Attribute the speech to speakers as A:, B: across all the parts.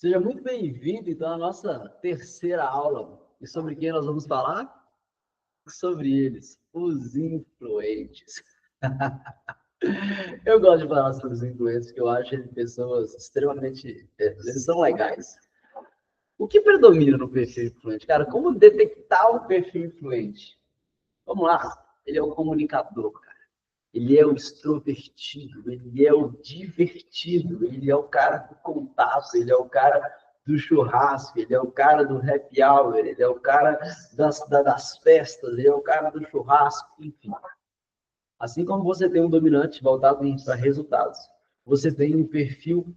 A: Seja muito bem-vindo, então, à nossa terceira aula. E sobre quem nós vamos falar? Sobre eles, os influentes. Eu gosto de falar sobre os influentes, porque eu acho eles pessoas extremamente... eles são legais. O que predomina no perfil influente? Cara, como detectar um perfil influente? Vamos lá. Ele é o comunicador, cara. Ele é o extrovertido, ele é o divertido, ele é o cara do contato, ele é o cara do churrasco, ele é o cara do happy hour, ele é o cara das festas, ele é o cara do churrasco, enfim. Assim como você tem um dominante voltado para resultados, você tem um perfil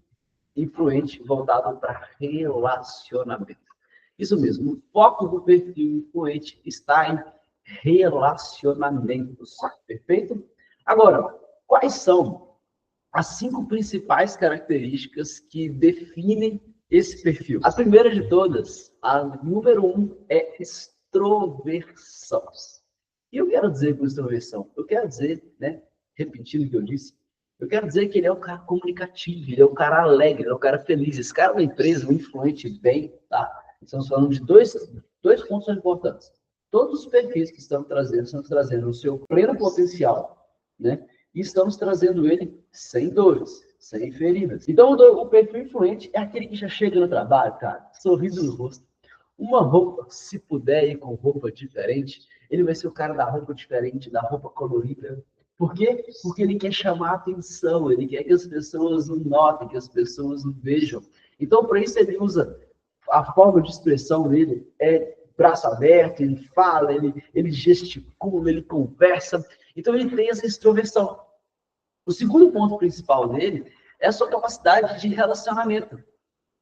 A: influente voltado para relacionamento. Isso mesmo, o foco do perfil influente está em relacionamentos, perfeito? Agora, quais são as 5 principais características que definem esse perfil? A primeira de todas, a número 1, é extroversão. E eu quero dizer com extroversão, eu quero dizer, né, repetindo o que eu disse, eu quero dizer que ele é um cara comunicativo, ele é um cara alegre, ele é um cara feliz. Esse cara é uma empresa, um influente bem, tá? Estamos falando de dois pontos importantes. Todos os perfis que estamos trazendo o seu pleno potencial, né? E estamos trazendo ele sem dores, sem feridas. Então, o perfil influente é aquele que já chega no trabalho, cara, sorriso no rosto. Uma roupa, se puder ir com roupa diferente, ele vai ser o cara da roupa diferente, da roupa colorida. Por quê? Porque ele quer chamar atenção, ele quer que as pessoas o notem, que as pessoas o vejam. Então, para isso, ele usa a forma de expressão dele é braço aberto, ele fala, ele gesticula, ele conversa. Então, ele tem essa extroversão. O segundo ponto principal dele é a sua capacidade de relacionamento.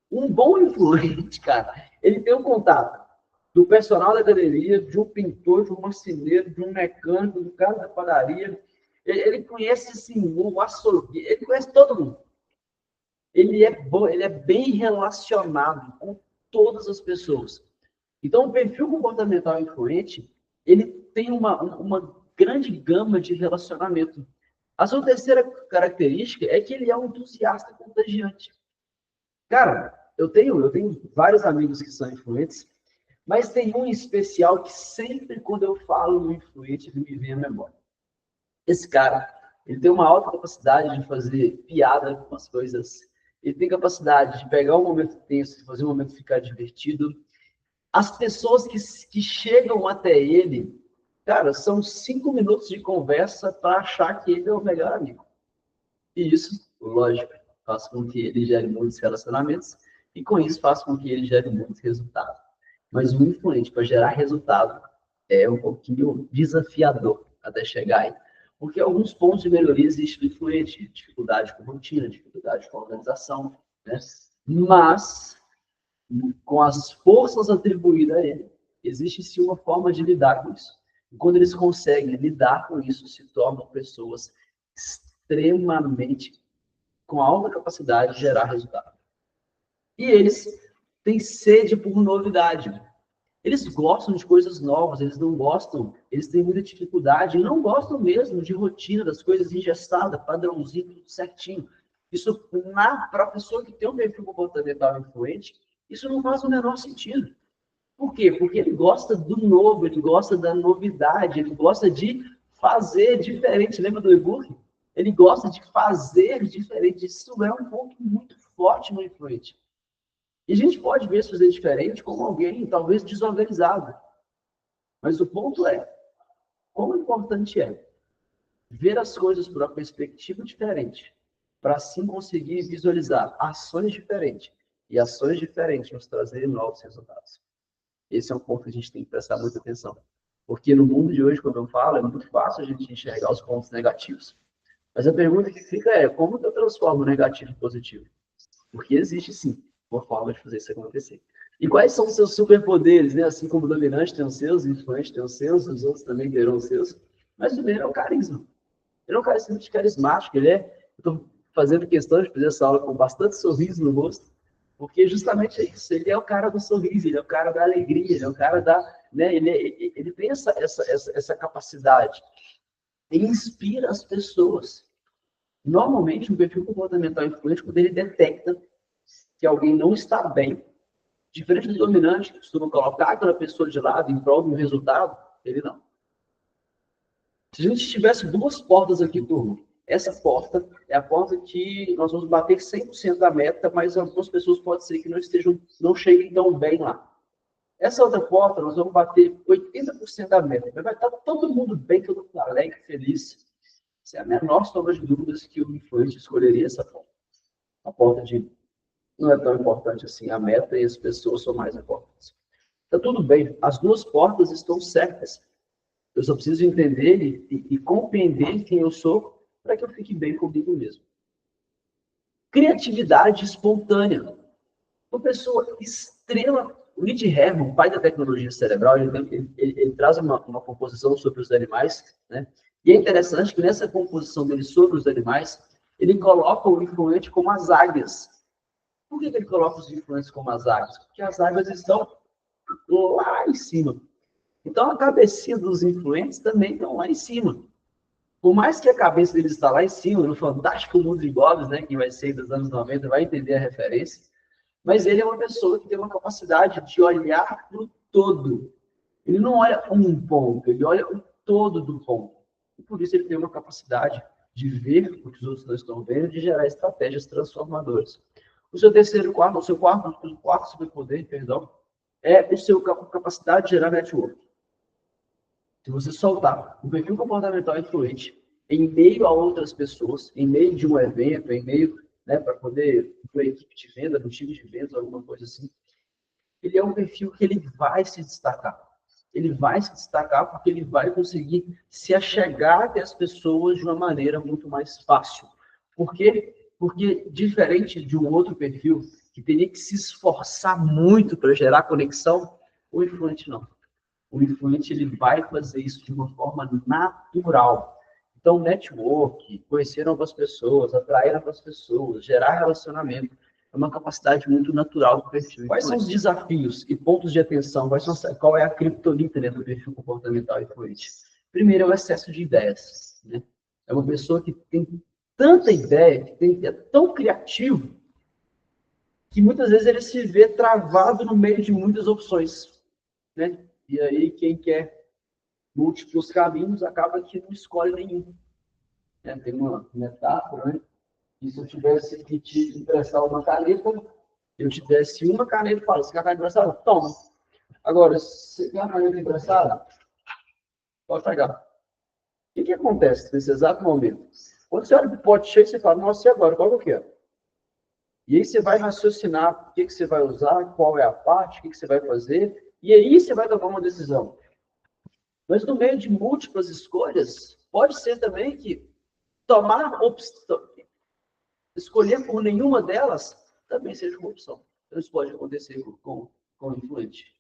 A: Um bom influente, cara, ele tem um contato do personal da galeria, de um pintor, de um marceneiro, de um mecânico, do cara da padaria. Ele conhece assim, o açougue, ele conhece todo mundo. Ele é bom, ele é bem relacionado com todas as pessoas. Então, o perfil comportamental influente, ele tem uma grande gama de relacionamento. A sua terceira característica é que ele é um entusiasta contagiante. Cara, eu tenho vários amigos que são influentes, mas tem um em especial que sempre quando eu falo no influente, ele me vem à memória. Esse cara, ele tem uma alta capacidade de fazer piada com as coisas, ele tem capacidade de pegar um momento tenso e fazer um momento ficar divertido. As pessoas que chegam até ele, cara, são 5 minutos de conversa para achar que ele é o melhor amigo. E isso, lógico, faz com que ele gere muitos relacionamentos e com isso faz com que ele gere muitos resultados. Mas o influente para gerar resultado é um pouquinho desafiador até chegar aí. Porque alguns pontos de melhoria existem no influente, dificuldade com rotina, dificuldade com organização, né? Mas, com as forças atribuídas a ele, existe sim uma forma de lidar com isso. E quando eles conseguem lidar com isso, se tornam pessoas extremamente com alta capacidade de gerar resultado. E eles têm sede por novidade. Eles gostam de coisas novas, eles não gostam, eles têm muita dificuldade, e não gostam mesmo de rotina, das coisas engessadas, padrãozinho, tudo certinho. Isso, para a pessoa que tem um perfil comportamental influente, isso não faz o menor sentido. Por quê? Porque ele gosta do novo, ele gosta da novidade, ele gosta de fazer diferente. Lembra do e-book? Ele gosta de fazer diferente. Isso é um ponto muito forte no influente. E a gente pode ver fazer diferente como alguém talvez desorganizado. Mas o ponto é, quão importante é ver as coisas por uma perspectiva diferente, para assim conseguir visualizar ações diferentes, e ações diferentes nos trazerem novos resultados. Esse é um ponto que a gente tem que prestar muita atenção. Porque no mundo de hoje, como eu falo, é muito fácil a gente enxergar os pontos negativos. Mas a pergunta que fica é, como eu transformo o negativo em positivo? Porque existe, sim, uma forma de fazer isso acontecer. E quais são os seus superpoderes, né? Assim como o dominante tem os seus, o influente tem os seus, os outros também terão os seus. Mas o primeiro é o carisma. Ele é um cara extremamente carismático, ele é... Eu estou fazendo questão de fazer essa aula com bastante sorriso no rosto, porque justamente é isso. Ele é o cara do sorriso, ele é o cara da alegria, ele é o cara da... Né? Ele tem essa capacidade. Ele inspira as pessoas. Normalmente, um perfil comportamental influente, quando ele detecta que alguém não está bem, diferente do dominante, que costuma colocar aquela pessoa de lado em prol de um resultado, ele não. Se a gente tivesse duas portas aqui, turma, essa porta é a porta que nós vamos bater 100% da meta, mas algumas pessoas pode ser que não cheguem tão bem lá. Essa outra porta, nós vamos bater 80% da meta. Vai estar todo mundo bem, todo mundo alegre, feliz. Sem a menor sombra de dúvidas que o influente escolheria essa porta. A porta de não é tão importante assim, a meta e as pessoas são mais importantes. Então, tudo bem, as duas portas estão certas. Eu só preciso entender e compreender quem eu sou para que eu fique bem comigo mesmo. Criatividade espontânea. Uma pessoa extrema. O Nick Herman, pai da tecnologia cerebral, ele traz uma composição sobre os animais, né? E é interessante que nessa composição dele sobre os animais, ele coloca o influente como as águias. Por que ele coloca os influentes como as águias? Porque as águias estão lá em cima. Então, a cabecinha dos influentes também estão lá em cima. Por mais que a cabeça deles está lá em cima, no fantástico mundo de Bob, né, que vai ser dos anos 90, vai entender a referência, mas ele é uma pessoa que tem uma capacidade de olhar para o todo. Ele não olha um ponto, ele olha o todo do ponto. E por isso ele tem uma capacidade de ver o que os outros não estão vendo e de gerar estratégias transformadoras. O seu quarto superpoder, perdão, é a sua capacidade de gerar network. Se você soltar o perfil comportamental influente em meio a outras pessoas, em meio de um evento, em meio, né, para poder uma equipe de venda, no time de vendas, alguma coisa assim, ele é um perfil que ele vai se destacar. Ele vai se destacar porque ele vai conseguir se achegar até as pessoas de uma maneira muito mais fácil. Por quê? Porque, diferente de um outro perfil que teria que se esforçar muito para gerar conexão, o influente não. O influente ele vai fazer isso de uma forma natural. Então, network, conhecer novas pessoas, atrair novas pessoas, gerar relacionamento, é uma capacidade muito natural do perfil. Quais são os desafios e pontos de atenção? Qual é a criptonita dentro do perfil comportamental influente? Primeiro é o excesso de ideias. Né? É uma pessoa que tem tanta ideia, que é tão criativo, que muitas vezes ele se vê travado no meio de muitas opções. Né? E aí, quem quer múltiplos caminhos acaba que não escolhe nenhum. Né? Tem uma metáfora, né? E se eu tivesse que te emprestar uma caneta, eu te desse uma caneta e falo, você quer a caneta emprestada? Toma. Agora, se você quer a caneta emprestada, pode pegar. O que acontece nesse exato momento? Quando você olha para o pote cheio, você fala, nossa, e agora? Qual que eu quero? E aí você vai raciocinar o que você vai usar, qual é a parte, o que você vai fazer, e aí você vai tomar uma decisão. Mas no meio de múltiplas escolhas, pode ser também que escolher por nenhuma delas também seja uma opção. Então, isso pode acontecer com o influente.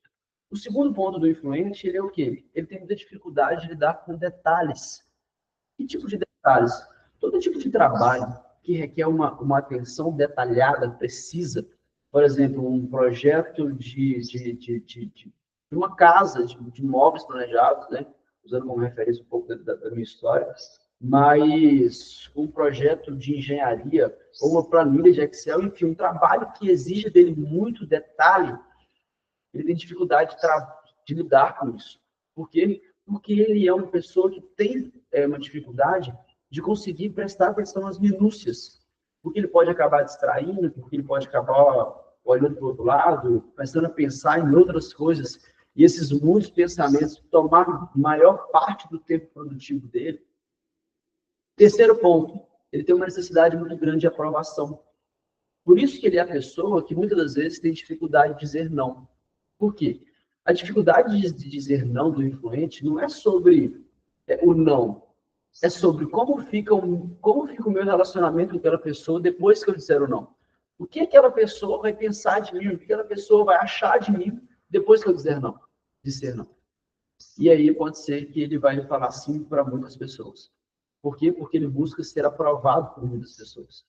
A: O segundo ponto do influente, ele é o quê? Ele tem muita dificuldade de lidar com detalhes. Que tipo de detalhes? Todo tipo de trabalho que requer uma atenção detalhada, precisa. Por exemplo, um projeto de uma casa, de imóveis planejados, né? Usando como referência um pouco da minha história, mas um projeto de engenharia ou uma planilha de Excel, enfim, um trabalho que exige dele muito detalhe, ele tem dificuldade de lidar com isso. Por quê? Porque ele é uma pessoa que tem uma dificuldade de conseguir prestar atenção às minúcias. Porque ele pode acabar distraindo, porque ele pode acabar olhando para o outro lado, começando a pensar em outras coisas, e esses muitos pensamentos tomar maior parte do tempo produtivo dele. Terceiro ponto, ele tem uma necessidade muito grande de aprovação. Por isso que ele é a pessoa que muitas das vezes tem dificuldade de dizer não. Por quê? A dificuldade de dizer não do influente não é sobre o não, é sobre como fica o meu relacionamento com aquela pessoa depois que eu disser o não. O que aquela pessoa vai pensar de mim, o que aquela pessoa vai achar de mim depois que eu disser não. E aí pode ser que ele vai falar sim para muitas pessoas. Por quê? Porque ele busca ser aprovado por muitas pessoas.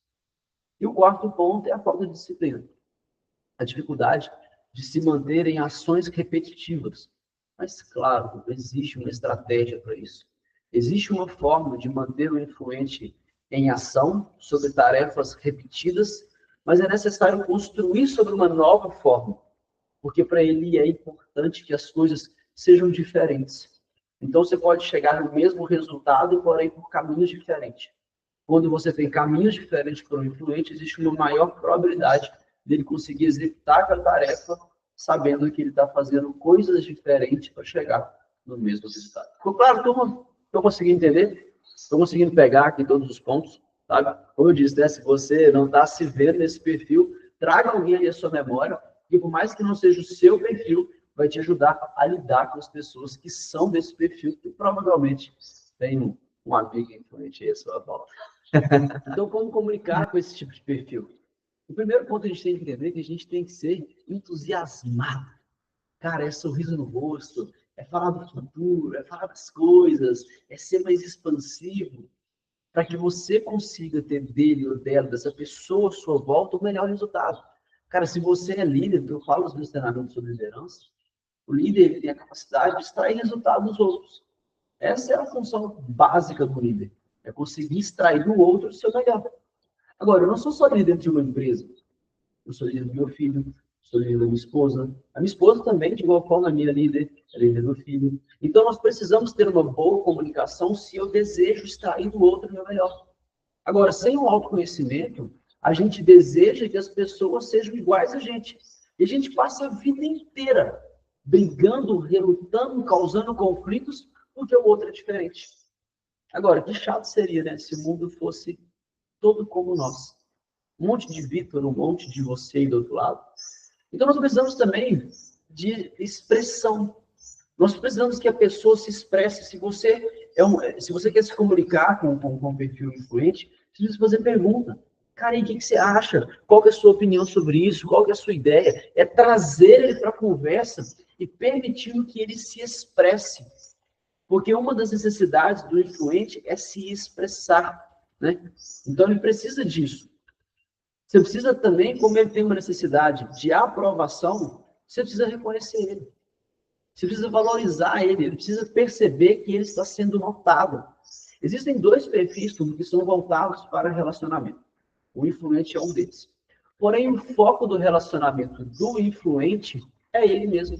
A: E o quarto ponto é a falta de disciplina. A dificuldade de se manter em ações repetitivas. Mas, claro, existe uma estratégia para isso. Existe uma forma de manter o influente em ação sobre tarefas repetidas, mas é necessário construir sobre uma nova forma, porque para ele é importante que as coisas sejam diferentes. Então, você pode chegar no mesmo resultado, porém por caminhos diferentes. Quando você tem caminhos diferentes para o influente, existe uma maior probabilidade dele conseguir executar aquela tarefa, sabendo que ele está fazendo coisas diferentes para chegar no mesmo resultado. Ficou claro, turma? Estou conseguindo entender? Estou conseguindo pegar aqui todos os pontos, sabe? Como eu disse, né? Se você não está se vendo nesse perfil, traga alguém ali à sua memória, que por mais que não seja o seu perfil, vai te ajudar a lidar com as pessoas que são desse perfil, que provavelmente tem um amigo influente aí à sua volta. Então, como comunicar com esse tipo de perfil? O primeiro ponto que a gente tem que entender é que a gente tem que ser entusiasmado. Cara, é sorriso no rosto, é falar do futuro, é falar das coisas, é ser mais expansivo, para que você consiga ter dele ou dela, dessa pessoa à sua volta, o melhor resultado. Cara, se você é líder, eu falo nos meus treinamentos sobre liderança, o líder ele tem a capacidade de extrair resultado dos outros. Essa é a função básica do líder, é conseguir extrair do outro o seu melhor. Agora, eu não sou só líder de uma empresa, eu sou líder do meu filho, sou líder da minha esposa. A minha esposa também, de igual forma, a minha líder, é líder do filho. Então, nós precisamos ter uma boa comunicação se eu desejo extrair do outro o meu melhor. Agora, sem o autoconhecimento, a gente deseja que as pessoas sejam iguais a gente. E a gente passa a vida inteira brigando, relutando, causando conflitos, porque o outro é diferente. Agora, que chato seria, né, se o mundo fosse todo como nós. Um monte de Vitor, um monte de você aí do outro lado. Então, nós precisamos também de expressão. Nós precisamos que a pessoa se expresse. Se você quer se comunicar com um perfil influente, você precisa fazer pergunta. Cara, e o que você acha? Qual que é a sua opinião sobre isso? Qual que é a sua ideia? É trazer ele para a conversa e permitir que ele se expresse. Porque uma das necessidades do influente é se expressar, né? Então, ele precisa disso. Você precisa também, como ele tem uma necessidade de aprovação, você precisa reconhecer ele. Você precisa valorizar ele, ele precisa perceber que ele está sendo notado. Existem dois perfis que são voltados para relacionamento. O influente é um deles. Porém, o foco do relacionamento do influente é ele mesmo.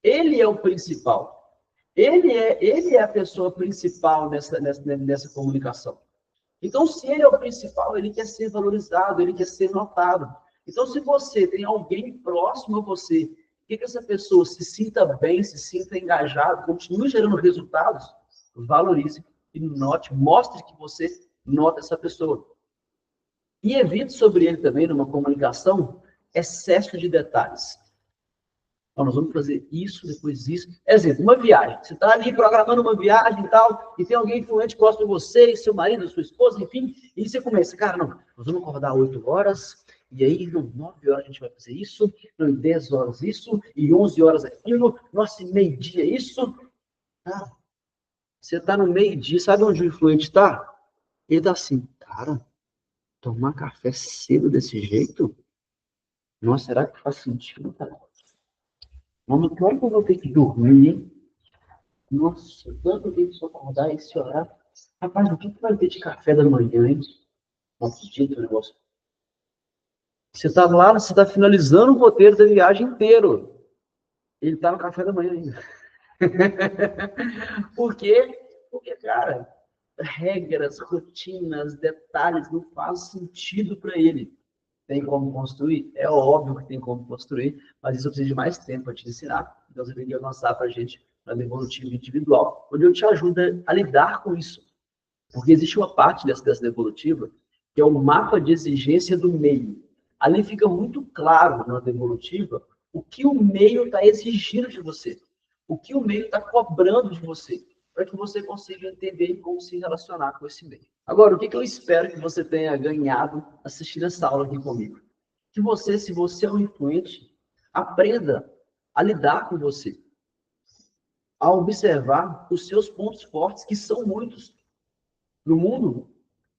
A: Ele é o principal. Ele é a pessoa principal nessa comunicação. Então, se ele é o principal, ele quer ser valorizado, ele quer ser notado. Então, se você tem alguém próximo a você, que essa pessoa se sinta bem, se sinta engajada, continue gerando resultados, valorize e note, mostre que você nota essa pessoa. E evite sobre ele também, numa comunicação, excesso de detalhes. Então, nós vamos fazer isso, depois isso. Exemplo, uma viagem. Você está ali programando uma viagem e tal, e tem alguém influente próximo de você, seu marido, sua esposa, enfim, e você começa, cara, não, nós vamos acordar 8 horas, e aí, não, 9 horas a gente vai fazer isso, não, em 10 horas isso, e 11 horas aquilo, nossa, meio-dia isso. Cara, você está no meio-dia, sabe onde o influente está? Ele está assim, cara, tomar café cedo desse jeito? Nossa, será que faz sentido, cara? Mano, que hora que eu vou ter que dormir, hein? Nossa, tanto tempo só acordar esse horário. Rapaz, o que vai ter de café da manhã, hein? Nossa, gente, o negócio. Você está lá, você está finalizando o roteiro da viagem inteiro. Ele está no café da manhã ainda. Por quê? Porque, cara, regras, rotinas, detalhes não fazem sentido para ele. Tem como construir? É óbvio que tem como construir, mas isso eu preciso de mais tempo para te ensinar. Então, você tem que avançar para a gente na devolutiva individual, onde eu te ajudo a lidar com isso. Porque existe uma parte dessa devolutiva que é o mapa de exigência do meio. Ali fica muito claro na devolutiva o que o meio está exigindo de você, o que o meio está cobrando de você, para que você consiga entender como se relacionar com esse meio. Agora, o que eu espero que você tenha ganhado assistindo essa aula aqui comigo? Que você, se você é um influente, aprenda a lidar com você, a observar os seus pontos fortes, que são muitos. No mundo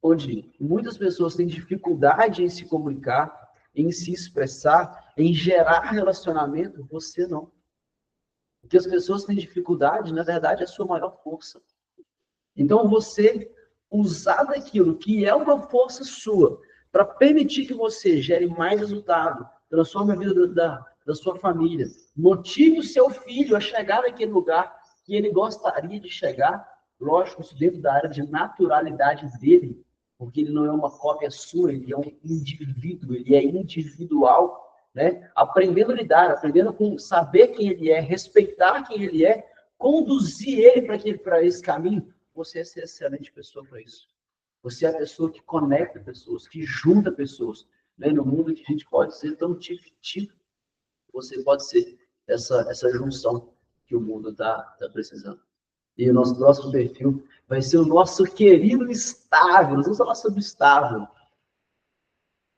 A: onde muitas pessoas têm dificuldade em se comunicar, em se expressar, em gerar relacionamento, você não. O que as pessoas têm dificuldade, na verdade, é a sua maior força. Então, você usar daquilo que é uma força sua para permitir que você gere mais resultado, transforme a vida da sua família, motive o seu filho a chegar naquele lugar que ele gostaria de chegar, lógico, isso dentro da área de naturalidade dele, porque ele não é uma cópia sua, ele é um indivíduo, ele é individual, né? Aprendendo a lidar, aprendendo com saber quem ele é, respeitar quem ele é, conduzir ele para esse caminho, você é ser excelente pessoa para isso. Você é a pessoa que conecta pessoas, que junta pessoas. Né? No mundo que a gente pode ser tão tipo, você pode ser essa junção que o mundo está precisando. E o nosso próximo perfil vai ser o nosso querido estável. Nós vamos falar sobre estável.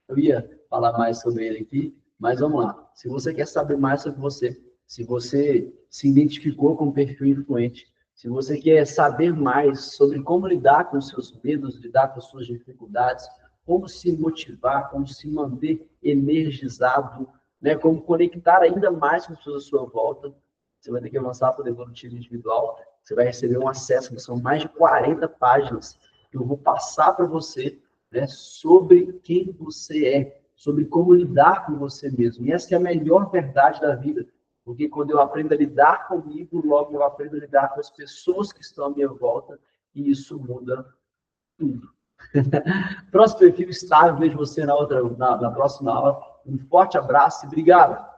A: Eu ia falar mais sobre ele aqui, mas vamos lá. Se você quer saber mais sobre você, se você se identificou com um perfil influente, se você quer saber mais sobre como lidar com os seus medos, lidar com as suas dificuldades, como se motivar, como se manter energizado, né? Como conectar ainda mais com as pessoas à sua volta, você vai ter que avançar para o evolutivo individual. Você vai receber um acesso, que são mais de 40 páginas que eu vou passar para você, né, sobre quem você é, sobre como lidar com você mesmo. E essa é a melhor verdade da vida, porque quando eu aprendo a lidar comigo, logo eu aprendo a lidar com as pessoas que estão à minha volta, e isso muda tudo. Próximo perfil estável, vejo você na próxima aula. Um forte abraço e obrigado!